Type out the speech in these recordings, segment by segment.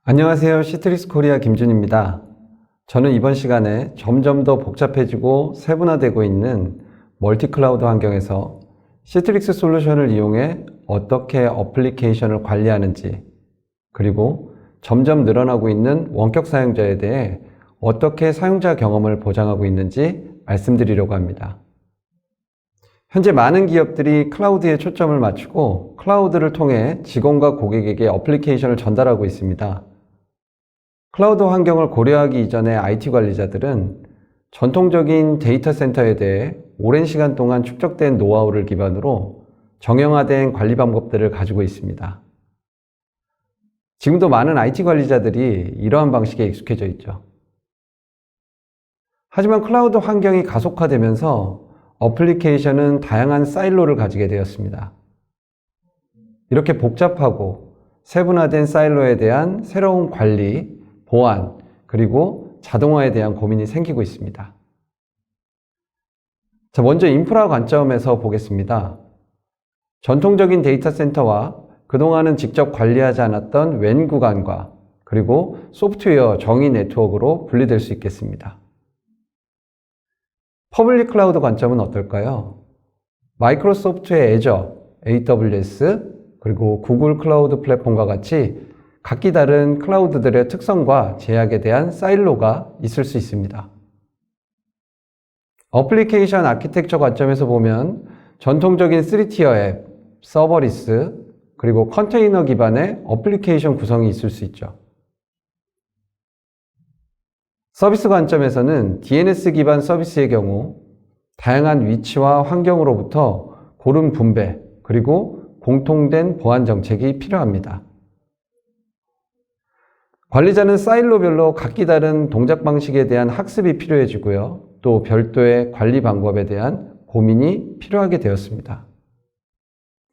안녕하세요. 시트릭스 코리아 김준입니다. 저는 이번 시간에 점점 더 복잡해지고 세분화되고 있는 멀티클라우드 환경에서 시트릭스 솔루션을 이용해 어떻게 어플리케이션을 관리하는지, 그리고 점점 늘어나고 있는 원격 사용자에 대해 어떻게 사용자 경험을 보장하고 있는지 말씀드리려고 합니다. 현재 많은 기업들이 클라우드에 초점을 맞추고 클라우드를 통해 직원과 고객에게 어플리케이션을 전달하고 있습니다. 클라우드 환경을 고려하기 이전에 IT 관리자들은 전통적인 데이터 센터에 대해 오랜 시간 동안 축적된 노하우를 기반으로 정형화된 관리 방법들을 가지고 있습니다. 지금도 많은 IT 관리자들이 이러한 방식에 익숙해져 있죠. 하지만 클라우드 환경이 가속화되면서 어플리케이션은 다양한 사일로를 가지게 되었습니다. 이렇게 복잡하고 세분화된 사일로에 대한 새로운 관리, 보안, 그리고 자동화에 대한 고민이 생기고 있습니다. 자, 먼저 인프라 관점에서 보겠습니다. 전통적인 데이터 센터와 그동안은 직접 관리하지 않았던 웬 구간과 그리고 소프트웨어 정의 네트워크로 분리될 수 있겠습니다. 퍼블릭 클라우드 관점은 어떨까요? 마이크로소프트의 애저, AWS, 그리고 구글 클라우드 플랫폼과 같이 각기 다른 클라우드들의 특성과 제약에 대한 사일로가 있을 수 있습니다. 어플리케이션 아키텍처 관점에서 보면 전통적인 3티어 앱, 서버리스, 그리고 컨테이너 기반의 어플리케이션 구성이 있을 수 있죠. 서비스 관점에서는 DNS 기반 서비스의 경우 다양한 위치와 환경으로부터 고른 분배, 그리고 공통된 보안 정책이 필요합니다. 관리자는 사일로별로 각기 다른 동작 방식에 대한 학습이 필요해지고요. 또 별도의 관리 방법에 대한 고민이 필요하게 되었습니다.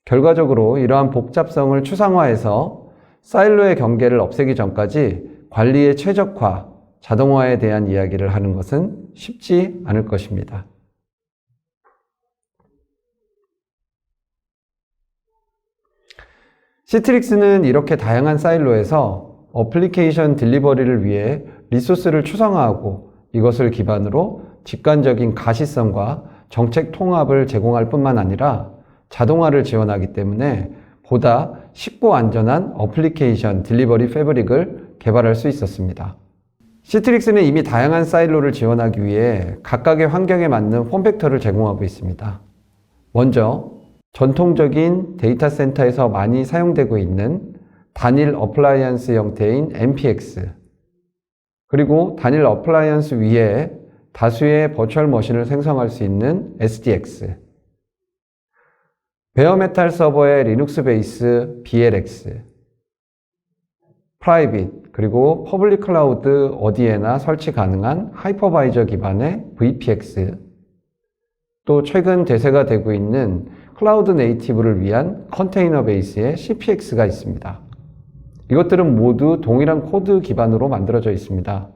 결과적으로 이러한 복잡성을 추상화해서 사일로의 경계를 없애기 전까지 관리의 최적화, 자동화에 대한 이야기를 하는 것은 쉽지 않을 것입니다. 시트릭스는 이렇게 다양한 사일로에서 어플리케이션 딜리버리를 위해 리소스를 추상화하고 이것을 기반으로 직관적인 가시성과 정책 통합을 제공할 뿐만 아니라 자동화를 지원하기 때문에 보다 쉽고 안전한 어플리케이션 딜리버리 패브릭을 개발할 수 있었습니다. 시트릭스는 이미 다양한 사일로를 지원하기 위해 각각의 환경에 맞는 폼팩터를 제공하고 있습니다. 먼저 전통적인 데이터 센터에서 많이 사용되고 있는 단일 어플라이언스 형태인 MPX, 그리고 단일 어플라이언스 위에 다수의 버추얼 머신을 생성할 수 있는 SDX, 베어메탈 서버의 리눅스 베이스 BLX, 프라이빗, 그리고 퍼블릭 클라우드 어디에나 설치 가능한 하이퍼바이저 기반의 VPX, 또 최근 대세가 되고 있는 클라우드 네이티브를 위한 컨테이너 베이스의 CPX가 있습니다. 이것들은 모두 동일한 코드 기반으로 만들어져 있습니다.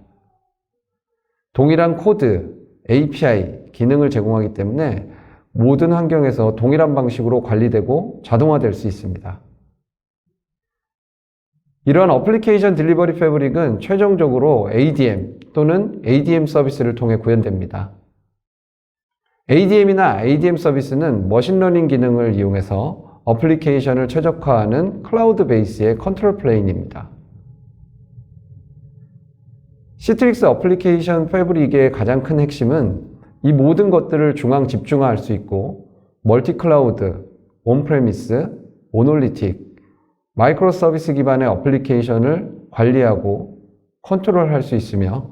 동일한 코드, API, 기능을 제공하기 때문에 모든 환경에서 동일한 방식으로 관리되고 자동화될 수 있습니다. 이러한 어플리케이션 딜리버리 패브릭은 최종적으로 ADM 또는 ADM 서비스를 통해 구현됩니다. ADM이나 ADM 서비스는 머신러닝 기능을 이용해서 어플리케이션을 최적화하는 클라우드 베이스의 컨트롤 플레인입니다. 시트릭스 어플리케이션 패브릭의 가장 큰 핵심은 이 모든 것들을 중앙 집중화할 수 있고 멀티 클라우드, 온프레미스, 모놀리틱, 마이크로 서비스 기반의 어플리케이션을 관리하고 컨트롤할 수 있으며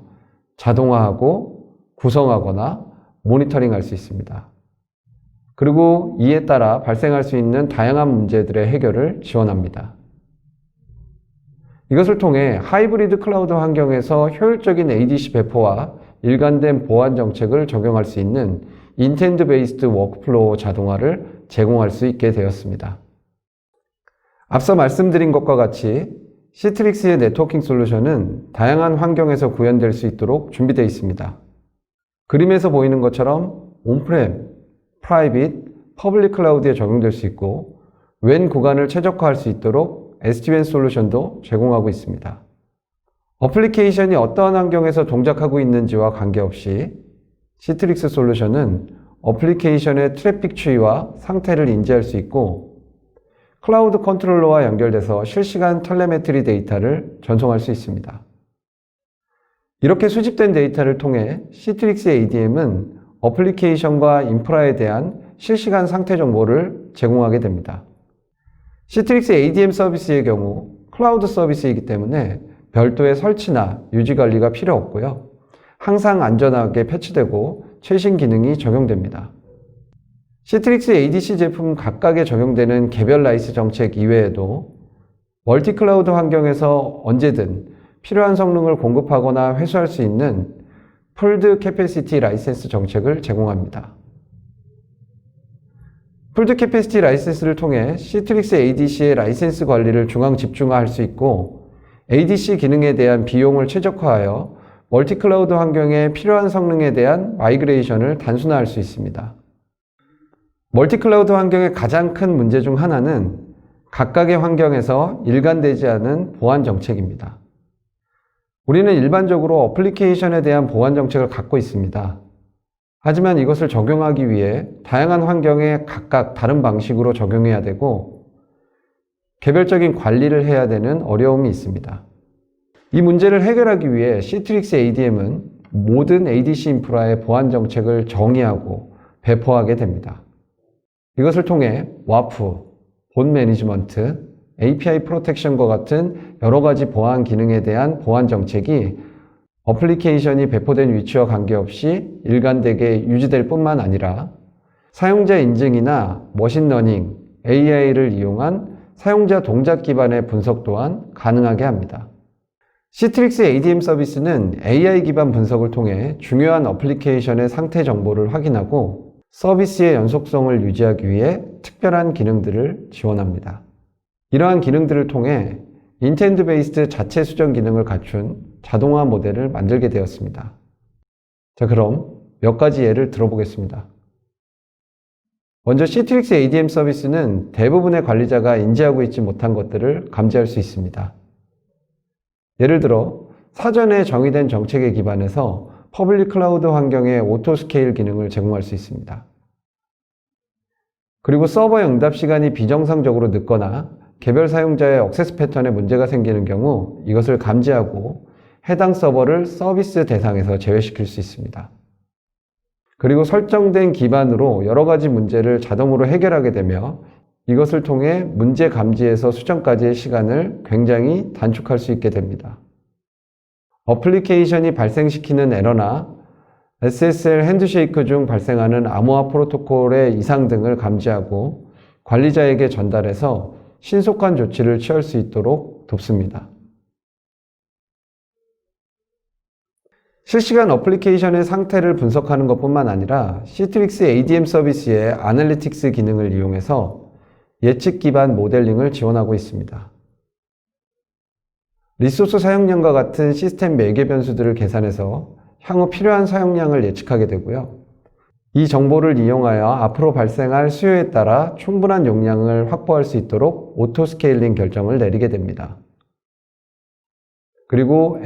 자동화하고 구성하거나 모니터링할 수 있습니다. 그리고 이에 따라 발생할 수 있는 다양한 문제들의 해결을 지원합니다. 이것을 통해 하이브리드 클라우드 환경에서 효율적인 ADC 배포와 일관된 보안 정책을 적용할 수 있는 인텐드 베이스드 워크플로우 자동화를 제공할 수 있게 되었습니다. 앞서 말씀드린 것과 같이 시트릭스의 네트워킹 솔루션은 다양한 환경에서 구현될 수 있도록 준비되어 있습니다. 그림에서 보이는 것처럼 온프렘, 프라이빗, 퍼블릭 클라우드에 적용될 수 있고 웬 구간을 최적화할 수 있도록 SD-WAN 솔루션도 제공하고 있습니다. 어플리케이션이 어떠한 환경에서 동작하고 있는지와 관계없이 시트릭스 솔루션은 어플리케이션의 트래픽 추이와 상태를 인지할 수 있고 클라우드 컨트롤러와 연결돼서 실시간 텔레메트리 데이터를 전송할 수 있습니다. 이렇게 수집된 데이터를 통해 시트릭스 ADM은 어플리케이션과 인프라에 대한 실시간 상태 정보를 제공하게 됩니다. 시트릭스 ADM 서비스의 경우 클라우드 서비스이기 때문에 별도의 설치나 유지 관리가 필요 없고요. 항상 안전하게 패치되고 최신 기능이 적용됩니다. 시트릭스 ADC 제품 각각에 적용되는 개별 라이스 정책 이외에도 멀티 클라우드 환경에서 언제든 필요한 성능을 공급하거나 회수할 수 있는 풀드 캐패시티 라이센스 정책을 제공합니다. 풀드 캐패시티 라이센스를 통해 시트릭스 ADC의 라이센스 관리를 중앙 집중화할 수 있고 ADC 기능에 대한 비용을 최적화하여 멀티 클라우드 환경에 필요한 성능에 대한 마이그레이션을 단순화할 수 있습니다. 멀티 클라우드 환경의 가장 큰 문제 중 하나는 각각의 환경에서 일관되지 않은 보안 정책입니다. 우리는 일반적으로 어플리케이션에 대한 보안 정책을 갖고 있습니다. 하지만 이것을 적용하기 위해 다양한 환경에 각각 다른 방식으로 적용해야 되고 개별적인 관리를 해야 되는 어려움이 있습니다. 이 문제를 해결하기 위해 시트릭스 ADM은 모든 ADC 인프라의 보안 정책을 정의하고 배포하게 됩니다. 이것을 통해 WAF, 본 매니지먼트, API 프로텍션과 같은 여러 가지 보안 기능에 대한 보안 정책이 어플리케이션이 배포된 위치와 관계없이 일관되게 유지될 뿐만 아니라 사용자 인증이나 머신러닝, AI를 이용한 사용자 동작 기반의 분석 또한 가능하게 합니다. 시트릭스 ADM 서비스는 AI 기반 분석을 통해 중요한 어플리케이션의 상태 정보를 확인하고 서비스의 연속성을 유지하기 위해 특별한 기능들을 지원합니다. 이러한 기능들을 통해 인텐드 베이스드 자체 수정 기능을 갖춘 자동화 모델을 만들게 되었습니다. 자, 그럼 몇 가지 예를 들어보겠습니다. 먼저 시트릭스 ADM 서비스는 대부분의 관리자가 인지하고 있지 못한 것들을 감지할 수 있습니다. 예를 들어 사전에 정의된 정책에 기반해서 퍼블릭 클라우드 환경의 오토 스케일 기능을 제공할 수 있습니다. 그리고 서버의 응답 시간이 비정상적으로 늦거나 개별 사용자의 액세스 패턴에 문제가 생기는 경우 이것을 감지하고 해당 서버를 서비스 대상에서 제외시킬 수 있습니다. 그리고 설정된 기반으로 여러 가지 문제를 자동으로 해결하게 되며 이것을 통해 문제 감지에서 수정까지의 시간을 굉장히 단축할 수 있게 됩니다. 어플리케이션이 발생시키는 에러나 SSL 핸드쉐이크 중 발생하는 암호화 프로토콜의 이상 등을 감지하고 관리자에게 전달해서 신속한 조치를 취할 수 있도록 돕습니다. 실시간 어플리케이션의 상태를 분석하는 것뿐만 아니라 시트릭스 ADM 서비스의 아널리틱스 기능을 이용해서 예측 기반 모델링을 지원하고 있습니다. 리소스 사용량과 같은 시스템 매개 변수들을 계산해서 향후 필요한 사용량을 예측하게 되고요. 이 정보를 이용하여 앞으로 발생할 수요에 따라 충분한 용량을 확보할 수 있도록 오토 스케일링 결정을 내리게 됩니다. 그리고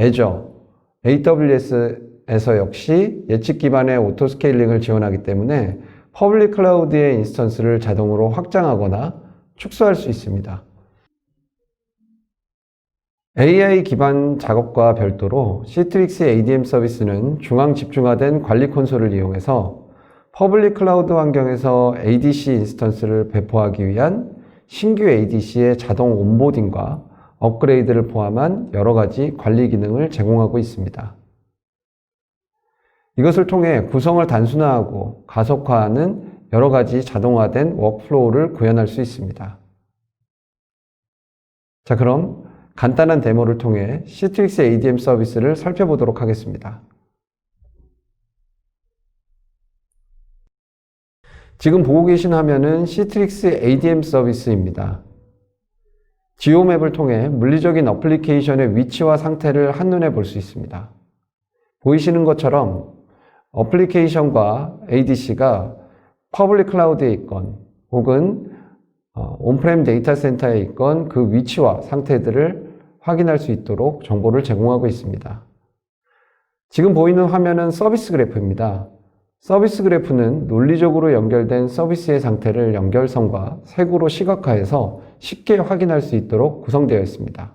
AWS에서 역시 예측 기반의 오토 스케일링을 지원하기 때문에 퍼블릭 클라우드의 인스턴스를 자동으로 확장하거나 축소할 수 있습니다. AI 기반 작업과 별도로 시트릭스 ADM 서비스는 중앙 집중화된 관리 콘솔을 이용해서 퍼블릭 클라우드 환경에서 ADC 인스턴스를 배포하기 위한 신규 ADC의 자동 온보딩과 업그레이드를 포함한 여러 가지 관리 기능을 제공하고 있습니다. 이것을 통해 구성을 단순화하고 가속화하는 여러 가지 자동화된 워크플로우를 구현할 수 있습니다. 자, 그럼 간단한 데모를 통해 시트릭스 ADM 서비스를 살펴보도록 하겠습니다. 지금 보고 계신 화면은 시트릭스 ADM 서비스입니다. 지오맵을 통해 물리적인 어플리케이션의 위치와 상태를 한눈에 볼 수 있습니다. 보이시는 것처럼 어플리케이션과 ADC가 퍼블릭 클라우드에 있건 혹은 온프렘 데이터 센터에 있건 그 위치와 상태들을 확인할 수 있도록 정보를 제공하고 있습니다. 지금 보이는 화면은 서비스 그래프입니다. 서비스 그래프는 논리적으로 연결된 서비스의 상태를 연결선과 색으로 시각화해서 쉽게 확인할 수 있도록 구성되어 있습니다.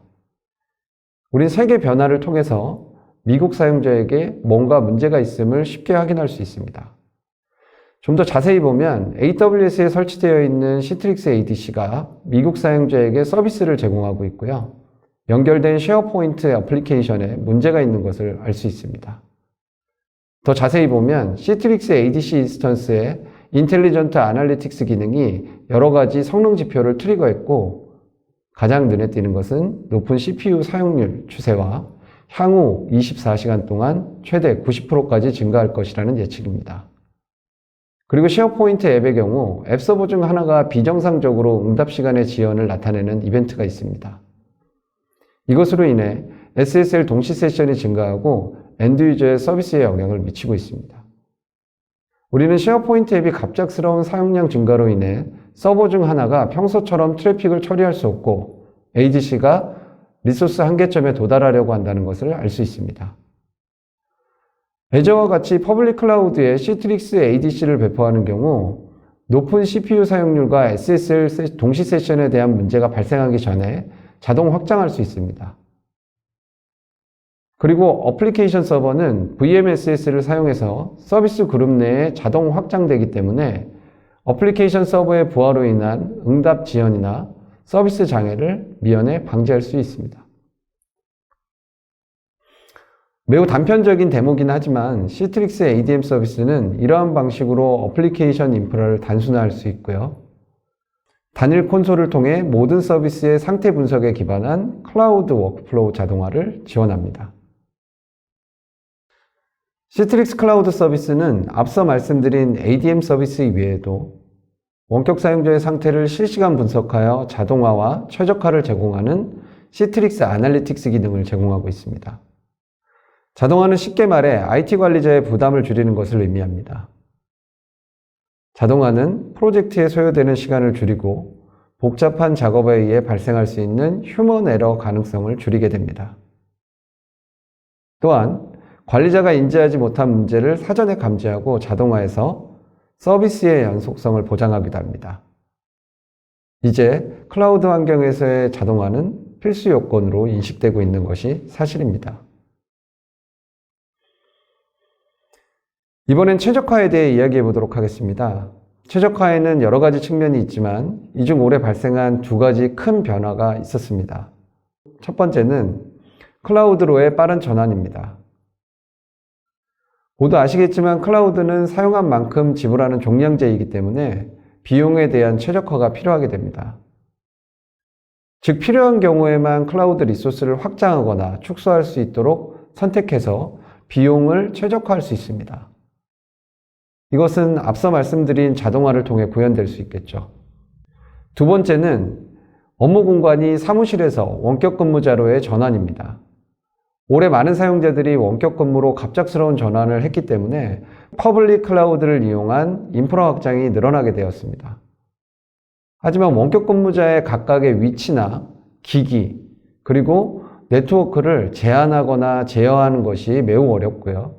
우린 색의 변화를 통해서 미국 사용자에게 뭔가 문제가 있음을 쉽게 확인할 수 있습니다. 좀 더 자세히 보면 AWS에 설치되어 있는 시트릭스 ADC가 미국 사용자에게 서비스를 제공하고 있고요. 연결된 쉐어포인트 애플리케이션에 문제가 있는 것을 알 수 있습니다. 더 자세히 보면 시트릭스 ADC 인스턴스의 인텔리전트 아날리틱스 기능이 여러 가지 성능 지표를 트리거했고 가장 눈에 띄는 것은 높은 CPU 사용률 추세와 향후 24시간 동안 최대 90%까지 증가할 것이라는 예측입니다. 그리고 쉐어포인트 앱의 경우 앱 서버 중 하나가 비정상적으로 응답 시간의 지연을 나타내는 이벤트가 있습니다. 이것으로 인해 SSL 동시 세션이 증가하고 엔드 유저의 서비스에 영향을 미치고 있습니다. 우리는 쉐어포인트 앱이 갑작스러운 사용량 증가로 인해 서버 중 하나가 평소처럼 트래픽을 처리할 수 없고 ADC가 리소스 한계점에 도달하려고 한다는 것을 알 수 있습니다. 애저와 같이 퍼블릭 클라우드에 시트릭스 ADC를 배포하는 경우 높은 CPU 사용률과 SSL 동시 세션에 대한 문제가 발생하기 전에 자동 확장할 수 있습니다. 그리고 어플리케이션 서버는 VMSS를 사용해서 서비스 그룹 내에 자동 확장되기 때문에 어플리케이션 서버의 부하로 인한 응답 지연이나 서비스 장애를 미연에 방지할 수 있습니다. 매우 단편적인 데모긴 하지만 시트릭스 ADM 서비스는 이러한 방식으로 어플리케이션 인프라를 단순화할 수 있고요. 단일 콘솔을 통해 모든 서비스의 상태 분석에 기반한 클라우드 워크플로우 자동화를 지원합니다. 시트릭스 클라우드 서비스는 앞서 말씀드린 ADM 서비스 이외에도 원격 사용자의 상태를 실시간 분석하여 자동화와 최적화를 제공하는 시트릭스 아날리틱스 기능을 제공하고 있습니다. 자동화는 쉽게 말해 IT 관리자의 부담을 줄이는 것을 의미합니다. 자동화는 프로젝트에 소요되는 시간을 줄이고 복잡한 작업에 의해 발생할 수 있는 휴먼 에러 가능성을 줄이게 됩니다. 또한 관리자가 인지하지 못한 문제를 사전에 감지하고 자동화해서 서비스의 연속성을 보장하기도 합니다. 이제 클라우드 환경에서의 자동화는 필수 요건으로 인식되고 있는 것이 사실입니다. 이번엔 최적화에 대해 이야기해 보도록 하겠습니다. 최적화에는 여러 가지 측면이 있지만 이 중 올해 발생한 두 가지 큰 변화가 있었습니다. 첫 번째는 클라우드로의 빠른 전환입니다. 모두 아시겠지만 클라우드는 사용한 만큼 지불하는 종량제이기 때문에 비용에 대한 최적화가 필요하게 됩니다. 즉 필요한 경우에만 클라우드 리소스를 확장하거나 축소할 수 있도록 선택해서 비용을 최적화할 수 있습니다. 이것은 앞서 말씀드린 자동화를 통해 구현될 수 있겠죠. 두 번째는 업무 공간이 사무실에서 원격 근무자로의 전환입니다. 올해 많은 사용자들이 원격 근무로 갑작스러운 전환을 했기 때문에 퍼블릭 클라우드를 이용한 인프라 확장이 늘어나게 되었습니다. 하지만 원격 근무자의 각각의 위치나 기기, 그리고 네트워크를 제한하거나 제어하는 것이 매우 어렵고요.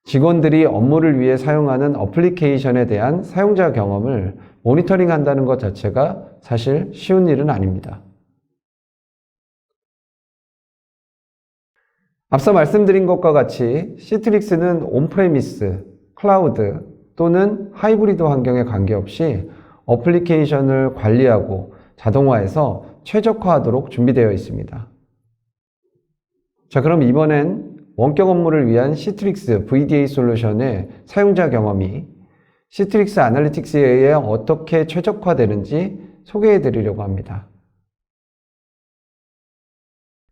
직원들이 업무를 위해 사용하는 어플리케이션에 대한 사용자 경험을 모니터링 한다는 것 자체가 사실 쉬운 일은 아닙니다. 앞서 말씀드린 것과 같이 시트릭스는 온프레미스, 클라우드 또는 하이브리드 환경에 관계없이 어플리케이션을 관리하고 자동화해서 최적화하도록 준비되어 있습니다. 자, 그럼 이번엔 원격 업무를 위한 시트릭스 VDA 솔루션의 사용자 경험이 시트릭스 아날리틱스에 의해 어떻게 최적화되는지 소개해 드리려고 합니다.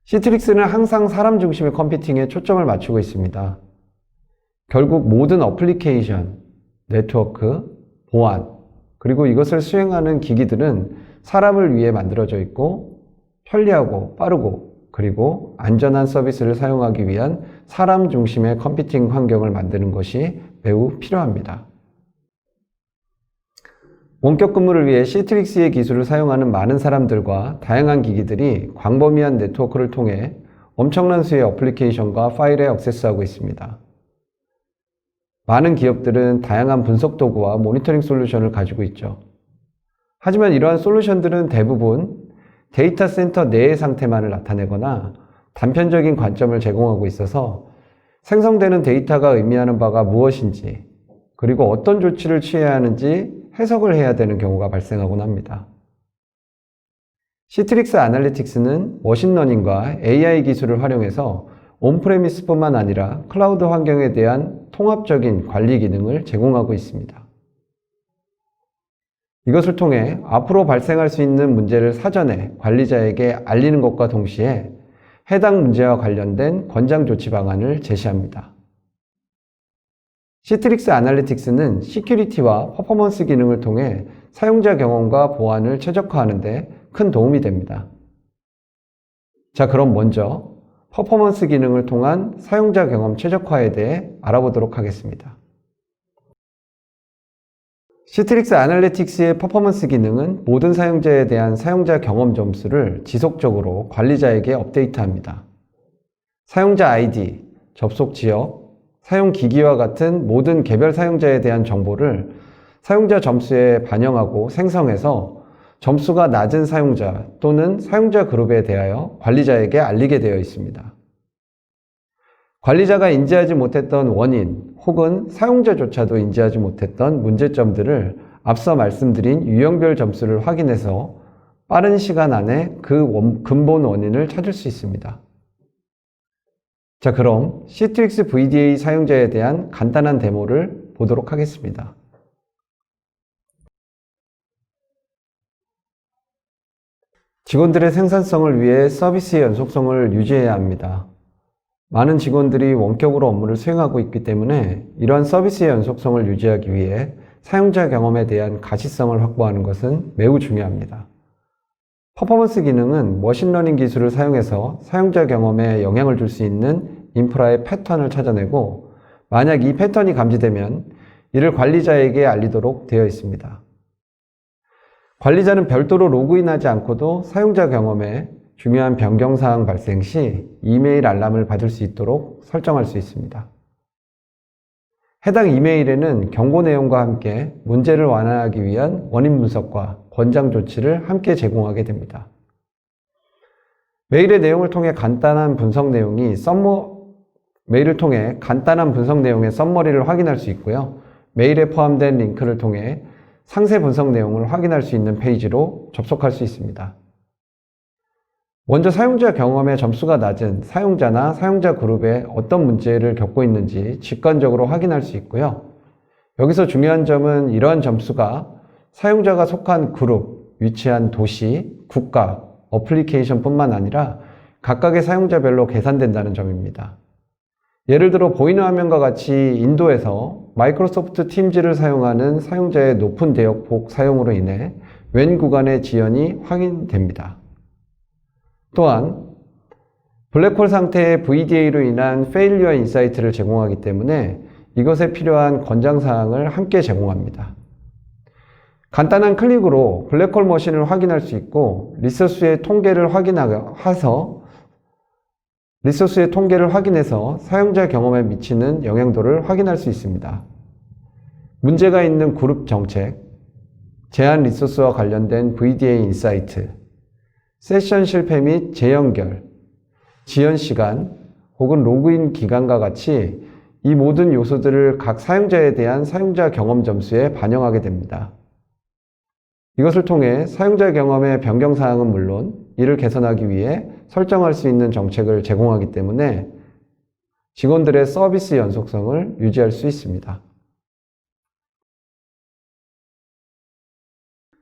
시트릭스는 항상 사람 중심의 컴퓨팅에 초점을 맞추고 있습니다. 결국 모든 어플리케이션, 네트워크, 보안, 그리고 이것을 수행하는 기기들은 사람을 위해 만들어져 있고 편리하고 빠르고 그리고 안전한 서비스를 사용하기 위한 사람 중심의 컴퓨팅 환경을 만드는 것이 매우 필요합니다. 원격 근무를 위해 시트릭스의 기술을 사용하는 많은 사람들과 다양한 기기들이 광범위한 네트워크를 통해 엄청난 수의 어플리케이션과 파일에 액세스하고 있습니다. 많은 기업들은 다양한 분석 도구와 모니터링 솔루션을 가지고 있죠. 하지만 이러한 솔루션들은 대부분 데이터 센터 내의 상태만을 나타내거나 단편적인 관점을 제공하고 있어서 생성되는 데이터가 의미하는 바가 무엇인지, 그리고 어떤 조치를 취해야 하는지 해석을 해야 되는 경우가 발생하곤 합니다. 시트릭스 아날리틱스는 머신러닝과 AI 기술을 활용해서 온프레미스뿐만 아니라 클라우드 환경에 대한 통합적인 관리 기능을 제공하고 있습니다. 이것을 통해 앞으로 발생할 수 있는 문제를 사전에 관리자에게 알리는 것과 동시에 해당 문제와 관련된 권장 조치 방안을 제시합니다. 시트릭스 아날리틱스는 시큐리티와 퍼포먼스 기능을 통해 사용자 경험과 보안을 최적화하는 데 큰 도움이 됩니다. 자, 그럼 먼저 퍼포먼스 기능을 통한 사용자 경험 최적화에 대해 알아보도록 하겠습니다. 시트릭스 아날리틱스의 퍼포먼스 기능은 모든 사용자에 대한 사용자 경험 점수를 지속적으로 관리자에게 업데이트합니다. 사용자 아이디, 접속 지역, 사용 기기와 같은 모든 개별 사용자에 대한 정보를 사용자 점수에 반영하고 생성해서 점수가 낮은 사용자 또는 사용자 그룹에 대하여 관리자에게 알리게 되어 있습니다. 관리자가 인지하지 못했던 원인 혹은 사용자조차도 인지하지 못했던 문제점들을 앞서 말씀드린 유형별 점수를 확인해서 빠른 시간 안에 그 근본 원인을 찾을 수 있습니다. 자, 그럼 시트릭스 VDA 사용자에 대한 간단한 데모를 보도록 하겠습니다. 직원들의 생산성을 위해 서비스의 연속성을 유지해야 합니다. 많은 직원들이 원격으로 업무를 수행하고 있기 때문에 이러한 서비스의 연속성을 유지하기 위해 사용자 경험에 대한 가시성을 확보하는 것은 매우 중요합니다. 퍼포먼스 기능은 머신러닝 기술을 사용해서 사용자 경험에 영향을 줄 수 있는 인프라의 패턴을 찾아내고, 만약 이 패턴이 감지되면 이를 관리자에게 알리도록 되어 있습니다. 관리자는 별도로 로그인하지 않고도 사용자 경험에 중요한 변경사항 발생 시 이메일 알람을 받을 수 있도록 설정할 수 있습니다. 해당 이메일에는 경고 내용과 함께 문제를 완화하기 위한 원인 분석과 권장 조치를 함께 제공하게 됩니다. 메일의 내용을 통해 간단한 분석 내용의 썸머리를 확인할 수 있고요. 메일에 포함된 링크를 통해 상세 분석 내용을 확인할 수 있는 페이지로 접속할 수 있습니다. 먼저 사용자 경험의 점수가 낮은 사용자나 사용자 그룹에 어떤 문제를 겪고 있는지 직관적으로 확인할 수 있고요. 여기서 중요한 점은 이러한 점수가 사용자가 속한 그룹, 위치한 도시, 국가, 어플리케이션 뿐만 아니라 각각의 사용자별로 계산된다는 점입니다. 예를 들어 보이는 화면과 같이 인도에서 마이크로소프트 팀즈를 사용하는 사용자의 높은 대역폭 사용으로 인해 웬 구간의 지연이 확인됩니다. 또한 블랙홀 상태의 VDA로 인한 페일리어 인사이트를 제공하기 때문에 이것에 필요한 권장사항을 함께 제공합니다. 간단한 클릭으로 블랙홀 머신을 확인할 수 있고 리소스의 통계를 확인해서 사용자 경험에 미치는 영향도를 확인할 수 있습니다. 문제가 있는 그룹 정책, 제한 리소스와 관련된 VDA 인사이트, 세션 실패 및 재연결, 지연 시간 혹은 로그인 기간과 같이 이 모든 요소들을 각 사용자에 대한 사용자 경험 점수에 반영하게 됩니다. 이것을 통해 사용자 경험의 변경사항은 물론 이를 개선하기 위해 설정할 수 있는 정책을 제공하기 때문에 직원들의 서비스 연속성을 유지할 수 있습니다.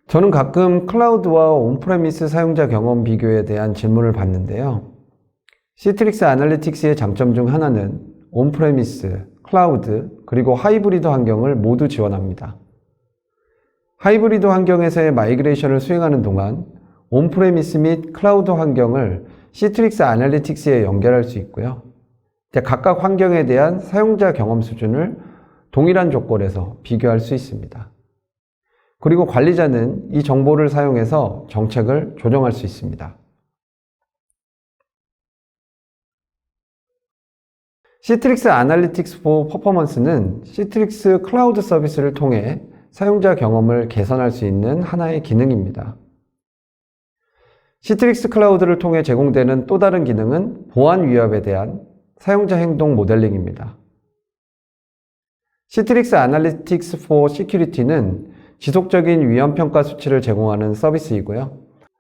저는 가끔 클라우드와 온프레미스 사용자 경험 비교에 대한 질문을 받는데요. 시트릭스 아날리틱스의 장점 중 하나는 온프레미스, 클라우드, 그리고 하이브리드 환경을 모두 지원합니다. 하이브리드 환경에서의 마이그레이션을 수행하는 동안 온프레미스 및 클라우드 환경을 시트릭스 아날리틱스에 연결할 수 있고요. 각각 환경에 대한 사용자 경험 수준을 동일한 조건에서 비교할 수 있습니다. 그리고 관리자는 이 정보를 사용해서 정책을 조정할 수 있습니다. 시트릭스 아날리틱스 포 퍼포먼스는 시트릭스 클라우드 서비스를 통해 사용자 경험을 개선할 수 있는 하나의 기능입니다. 시트릭스 클라우드를 통해 제공되는 또 다른 기능은 보안 위협에 대한 사용자 행동 모델링입니다. 시트릭스 아날리틱스 포 시큐리티는 지속적인 위험 평가 수치를 제공하는 서비스이고요.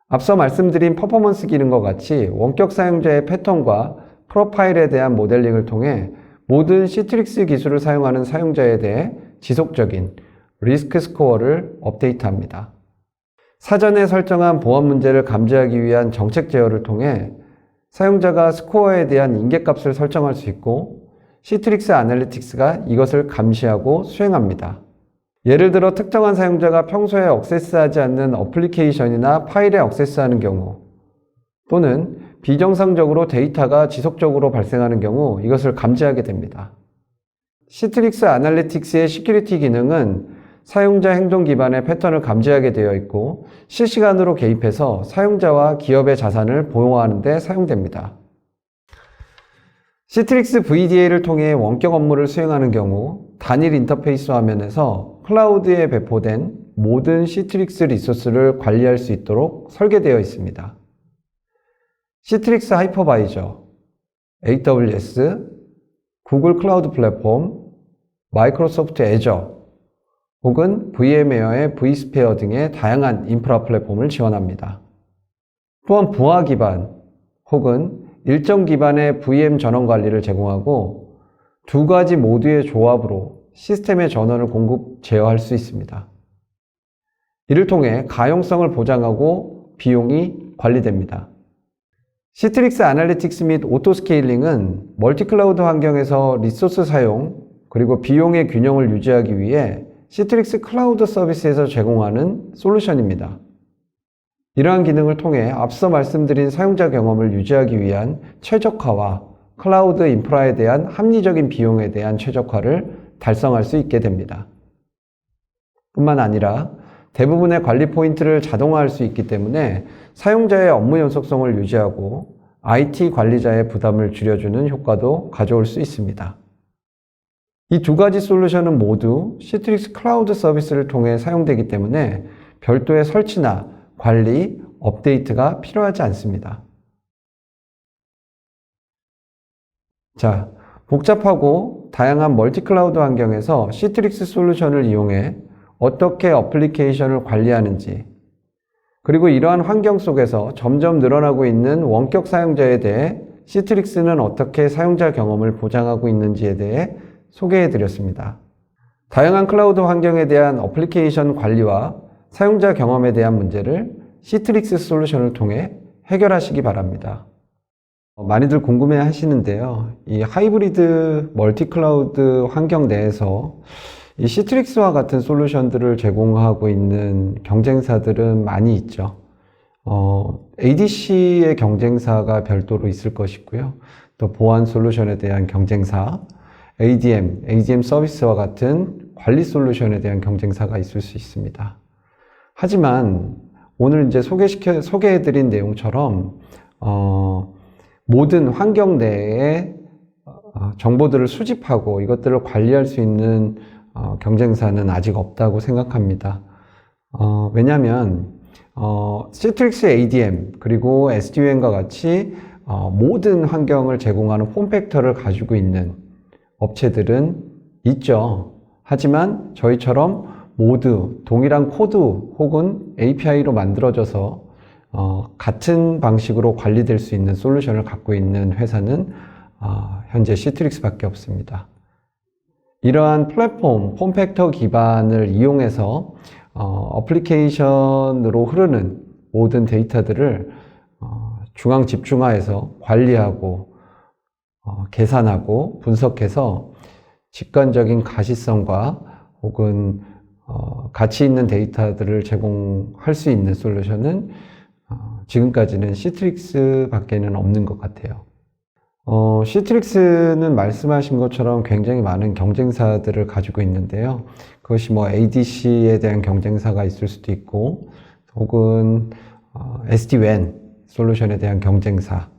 앞서 말씀드린 퍼포먼스 기능과 같이 원격 사용자의 패턴과 프로파일에 대한 모델링을 통해 모든 시트릭스 기술을 사용하는 사용자에 대해 지속적인 리스크 스코어를 업데이트합니다. 사전에 설정한 보안 문제를 감지하기 위한 정책 제어를 통해 사용자가 스코어에 대한 인계값을 설정할 수 있고 시트릭스 아날리틱스가 이것을 감시하고 수행합니다. 예를 들어 특정한 사용자가 평소에 액세스하지 않는 어플리케이션이나 파일에 액세스하는 경우 또는 비정상적으로 데이터가 지속적으로 발생하는 경우 이것을 감지하게 됩니다. 시트릭스 아날리틱스의 시큐리티 기능은 사용자 행동 기반의 패턴을 감지하게 되어 있고 실시간으로 개입해서 사용자와 기업의 자산을 보호하는 데 사용됩니다. 시트릭스 VDA를 통해 원격 업무를 수행하는 경우 단일 인터페이스 화면에서 클라우드에 배포된 모든 시트릭스 리소스를 관리할 수 있도록 설계되어 있습니다. 시트릭스 하이퍼바이저, AWS, 구글 클라우드 플랫폼, 마이크로소프트 애저, 혹은 VM웨어의 vSphere 등의 다양한 인프라 플랫폼을 지원합니다. 또한 부하 기반 혹은 일정 기반의 VM 전원 관리를 제공하고 두 가지 모두의 조합으로 시스템의 전원을 공급 제어할 수 있습니다. 이를 통해 가용성을 보장하고 비용이 관리됩니다. 시트릭스 아날리틱스 및 오토스케일링은 멀티클라우드 환경에서 리소스 사용 그리고 비용의 균형을 유지하기 위해 시트릭스 클라우드 서비스에서 제공하는 솔루션입니다. 이러한 기능을 통해 앞서 말씀드린 사용자 경험을 유지하기 위한 최적화와 클라우드 인프라에 대한 합리적인 비용에 대한 최적화를 달성할 수 있게 됩니다. 뿐만 아니라 대부분의 관리 포인트를 자동화할 수 있기 때문에 사용자의 업무 연속성을 유지하고 IT 관리자의 부담을 줄여주는 효과도 가져올 수 있습니다. 이 두 가지 솔루션은 모두 시트릭스 클라우드 서비스를 통해 사용되기 때문에 별도의 설치나 관리, 업데이트가 필요하지 않습니다. 자, 복잡하고 다양한 멀티클라우드 환경에서 시트릭스 솔루션을 이용해 어떻게 어플리케이션을 관리하는지, 그리고 이러한 환경 속에서 점점 늘어나고 있는 원격 사용자에 대해 시트릭스는 어떻게 사용자 경험을 보장하고 있는지에 대해 소개해 드렸습니다. 다양한 클라우드 환경에 대한 어플리케이션 관리와 사용자 경험에 대한 문제를 시트릭스 솔루션을 통해 해결하시기 바랍니다. 많이들 궁금해 하시는데요. 이 하이브리드 멀티클라우드 환경 내에서 이 시트릭스와 같은 솔루션들을 제공하고 있는 경쟁사들은 많이 있죠. ADC의 경쟁사가 별도로 있을 것이고요. 또 보안 솔루션에 대한 경쟁사, ADM 서비스와 같은 관리 솔루션에 대한 경쟁사가 있을 수 있습니다. 하지만 오늘 이제 소개해드린 내용처럼 모든 환경 내에 정보들을 수집하고 이것들을 관리할 수 있는 경쟁사는 아직 없다고 생각합니다. 왜냐하면 시트릭스 ADM 그리고 SD-WAN과 같이 모든 환경을 제공하는 폼팩터를 가지고 있는 업체들은 있죠. 하지만 저희처럼 모두 동일한 코드 혹은 API로 만들어져서 같은 방식으로 관리될 수 있는 솔루션을 갖고 있는 회사는 현재 시트릭스밖에 없습니다. 이러한 플랫폼, 폼팩터 기반을 이용해서 어플리케이션으로 흐르는 모든 데이터들을 중앙 집중화해서 관리하고 계산하고 분석해서 직관적인 가시성과 혹은 가치 있는 데이터들을 제공할 수 있는 솔루션은 지금까지는 시트릭스 밖에는 없는 것 같아요. 시트릭스는 말씀하신 것처럼 굉장히 많은 경쟁사들을 가지고 있는데요. 그것이 뭐 ADC에 대한 경쟁사가 있을 수도 있고, 혹은 SD-WAN 솔루션에 대한 경쟁사,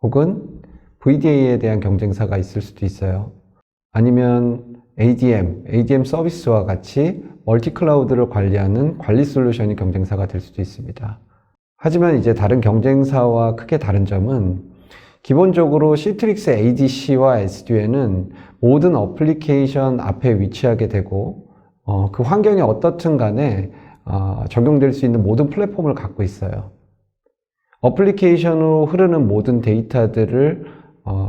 혹은 VDA에 대한 경쟁사가 있을 수도 있어요. 아니면 ADM 서비스와 같이 멀티클라우드를 관리하는 관리 솔루션이 경쟁사가 될 수도 있습니다. 하지만 이제 다른 경쟁사와 크게 다른 점은 기본적으로 시트릭스 ADC와 SDN은 모든 어플리케이션 앞에 위치하게 되고 그 환경이 어떻든 간에 적용될 수 있는 모든 플랫폼을 갖고 있어요. 어플리케이션으로 흐르는 모든 데이터들을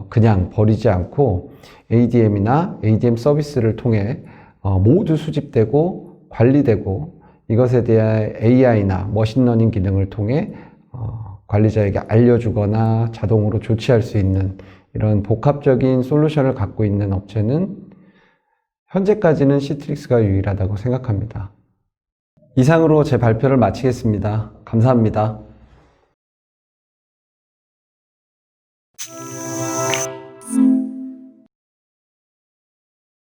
그냥 버리지 않고 ADM이나 ADM 서비스를 통해 모두 수집되고 관리되고 이것에 대한 AI나 머신러닝 기능을 통해 관리자에게 알려주거나 자동으로 조치할 수 있는 이런 복합적인 솔루션을 갖고 있는 업체는 현재까지는 시트릭스가 유일하다고 생각합니다. 이상으로 제 발표를 마치겠습니다. 감사합니다.